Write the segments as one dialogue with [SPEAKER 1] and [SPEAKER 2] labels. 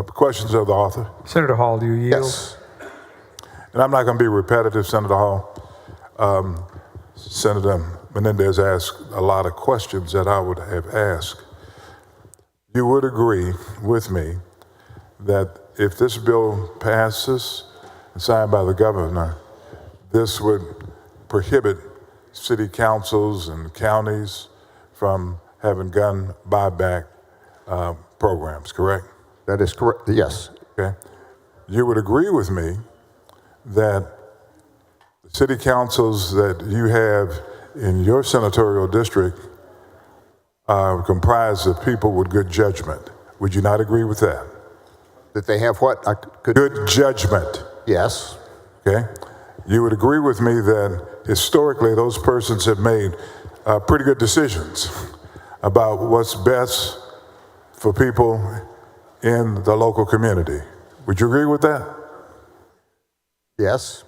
[SPEAKER 1] Questions of the author?
[SPEAKER 2] Senator Hall, do you yield?
[SPEAKER 3] Yes.
[SPEAKER 1] And I'm not going to be repetitive, Senator Hall. Senator Menendez asked a lot of questions that I would have asked. You would agree with me that if this bill passes and signed by the governor, this would prohibit city councils and counties from having gun buyback programs, correct?
[SPEAKER 3] That is correct, yes.
[SPEAKER 1] Okay. You would agree with me that the city councils that you have in your senatorial district are comprised of people with good judgment. Would you not agree with that?
[SPEAKER 3] That they have what?
[SPEAKER 1] Good judgment.
[SPEAKER 3] Yes.
[SPEAKER 1] Okay. You would agree with me that historically those persons have made pretty good decisions about what's best for people in the local community. Would you agree with that?
[SPEAKER 3] Yes.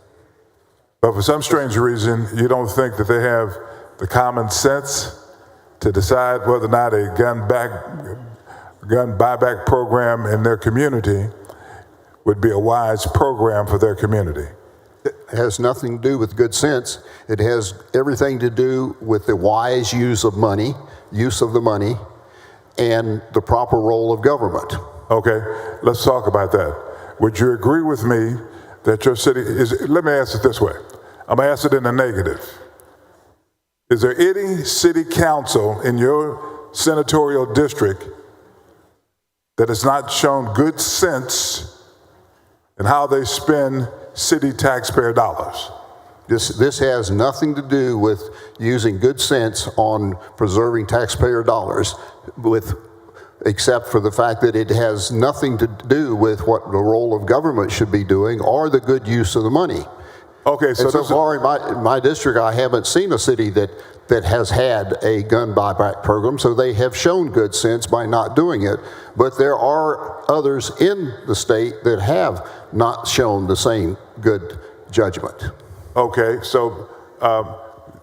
[SPEAKER 1] But for some strange reason, you don't think that they have the common sense to decide whether or not a gun buyback program in their community would be a wise program for their community.
[SPEAKER 3] It has nothing to do with good sense. It has everything to do with the wise use of the money, and the proper role of government.
[SPEAKER 1] Okay, let's talk about that. Would you agree with me that your city is, let me ask it this way. I'm gonna ask it in the negative. Is there any city council in your senatorial district that has not shown good sense in how they spend city taxpayer dollars?
[SPEAKER 3] This has nothing to do with using good sense on preserving taxpayer dollars, except for the fact that it has nothing to do with what the role of government should be doing or the good use of the money.
[SPEAKER 1] Okay, so,
[SPEAKER 3] and so far in my district, I haven't seen a city that has had a gun buyback program, so they have shown good sense by not doing it. But there are others in the state that have not shown the same good judgment.
[SPEAKER 1] Okay, so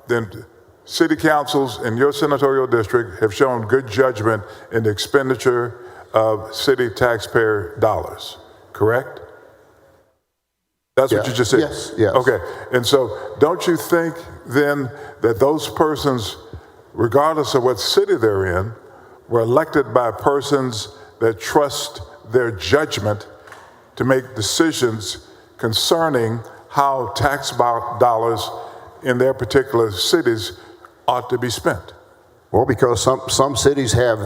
[SPEAKER 1] then city councils in your senatorial district have shown good judgment in the expenditure of city taxpayer dollars, correct? That's what you just said?
[SPEAKER 3] Yes, yes.
[SPEAKER 1] Okay, and so don't you think then that those persons, regardless of what city they're in, were elected by persons that trust their judgment to make decisions concerning how tax dollars in their particular cities ought to be spent?
[SPEAKER 3] Well, because some cities have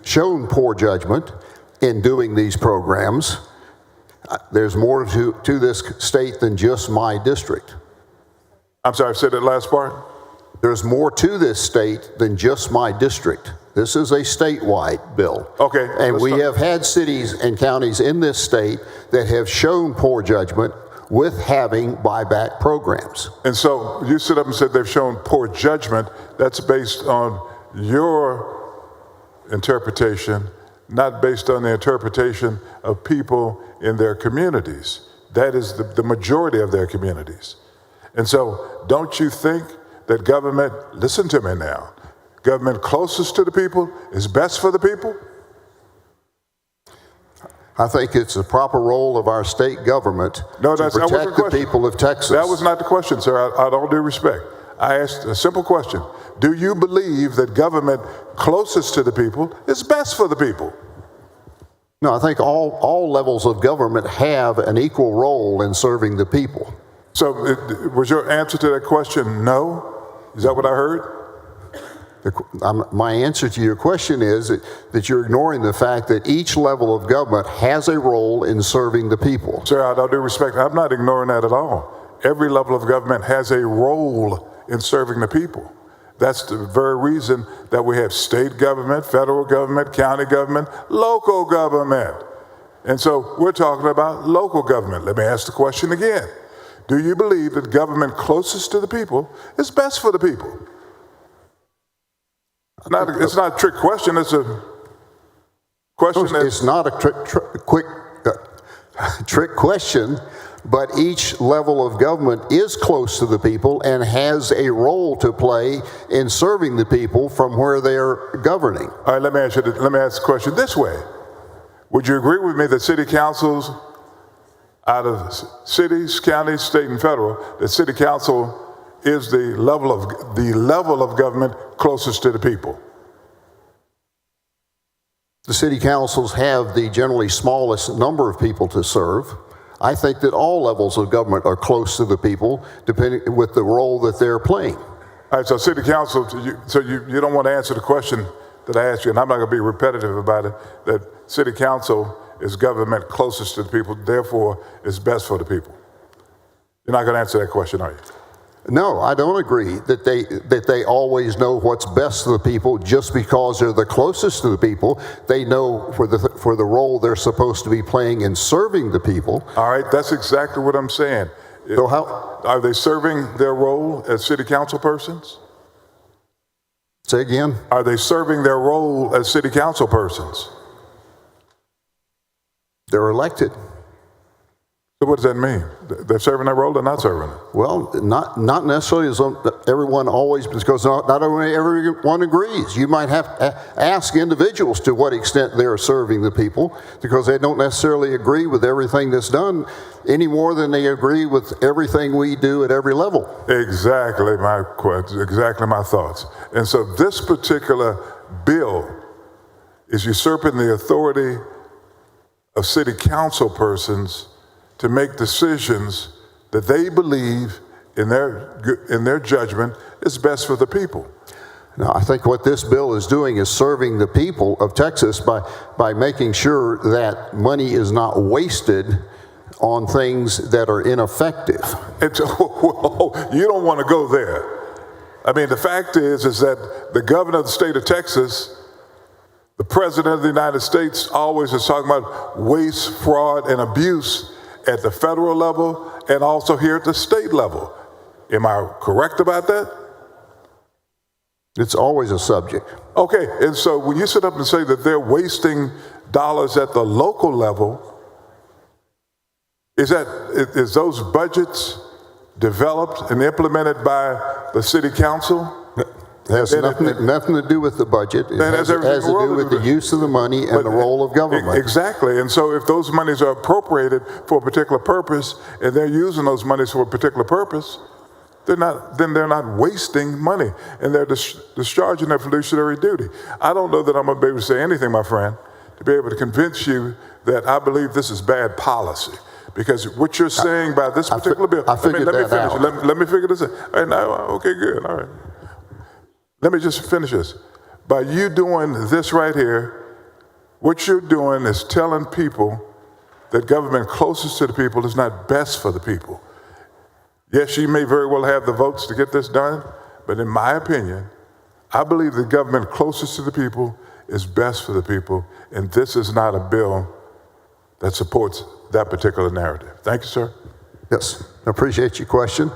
[SPEAKER 3] shown poor judgment in doing these programs. There's more to this state than just my district.
[SPEAKER 1] I'm sorry, say that last part.
[SPEAKER 3] There's more to this state than just my district. This is a statewide bill.
[SPEAKER 1] Okay.
[SPEAKER 3] And we have had cities and counties in this state that have shown poor judgment with having buyback programs.
[SPEAKER 1] And so you stood up and said they've shown poor judgment. That's based on your interpretation, not based on the interpretation of people in their communities. That is the majority of their communities. And so don't you think that government, listen to me now, government closest to the people is best for the people?
[SPEAKER 3] I think it's the proper role of our state government to protect the people of Texas.
[SPEAKER 1] That was not the question, sir. Out of all due respect. I asked a simple question. Do you believe that government closest to the people is best for the people?
[SPEAKER 3] No, I think all levels of government have an equal role in serving the people.
[SPEAKER 1] So was your answer to that question no? Is that what I heard?
[SPEAKER 3] My answer to your question is that you're ignoring the fact that each level of government has a role in serving the people.
[SPEAKER 1] Sir, out of all due respect, I'm not ignoring that at all. Every level of government has a role in serving the people. That's the very reason that we have state government, federal government, county government, local government. And so we're talking about local government. Let me ask the question again. Do you believe that government closest to the people is best for the people? It's not a trick question. It's a question
[SPEAKER 3] it's not a quick trick question, but each level of government is close to the people and has a role to play in serving the people from where they're governing.
[SPEAKER 1] All right, let me ask the question this way. Would you agree with me that city councils out of cities, counties, state, and federal, that city council is the level of government closest to the people?
[SPEAKER 3] The city councils have the generally smallest number of people to serve. I think that all levels of government are close to the people, depending with the role that they're playing.
[SPEAKER 1] All right, so city council, you don't want to answer the question that I asked you, and I'm not going to be repetitive about it, that city council is government closest to the people, therefore is best for the people. You're not going to answer that question, are you?
[SPEAKER 3] No, I don't agree that they always know what's best for the people just because they're the closest to the people. They know for the role they're supposed to be playing in serving the people.
[SPEAKER 1] All right, that's exactly what I'm saying.
[SPEAKER 3] So how
[SPEAKER 1] are they serving their role as city council persons?
[SPEAKER 3] Say again?
[SPEAKER 1] Are they serving their role as city council persons?
[SPEAKER 3] They're elected.
[SPEAKER 1] So what does that mean? They're serving their role, they're not serving it?
[SPEAKER 3] Well, not necessarily as everyone always, because not everyone agrees. You might have to ask individuals to what extent they're serving the people, because they don't necessarily agree with everything that's done any more than they agree with everything we do at every level.
[SPEAKER 1] Exactly my question, exactly my thoughts. And so this particular bill is usurping the authority of city council persons to make decisions that they believe in their judgment is best for the people.
[SPEAKER 3] Now, I think what this bill is doing is serving the people of Texas by making sure that money is not wasted on things that are ineffective.
[SPEAKER 1] You don't want to go there. I mean, the fact is that the governor of the state of Texas, the president of the United States, always is talking about waste, fraud, and abuse at the federal level and also here at the state level. Am I correct about that?
[SPEAKER 3] It's always a subject.
[SPEAKER 1] Okay, and so when you sit up and say that they're wasting dollars at the local level, is those budgets developed and implemented by the city council?
[SPEAKER 3] It has nothing to do with the budget. It has to do with the use of the money and the role of government.
[SPEAKER 1] Exactly. And so if those monies are appropriated for a particular purpose and they're using those monies for a particular purpose, they're not wasting money, and they're discharging their fiduciary duty. I don't know that I'm going to be able to say anything, my friend, to be able to convince you that I believe this is bad policy. Because what you're saying by this particular bill, let me figure this out. All right, now, okay, good, all right. Let me just finish this. By you doing this right here, what you're doing is telling people that government closest to the people is not best for the people. Yes, you may very well have the votes to get this done, but in my opinion, I believe the government closest to the people is best for the people, and this is not a bill that supports that particular narrative. Thank you, sir.
[SPEAKER 3] Yes, I appreciate your question.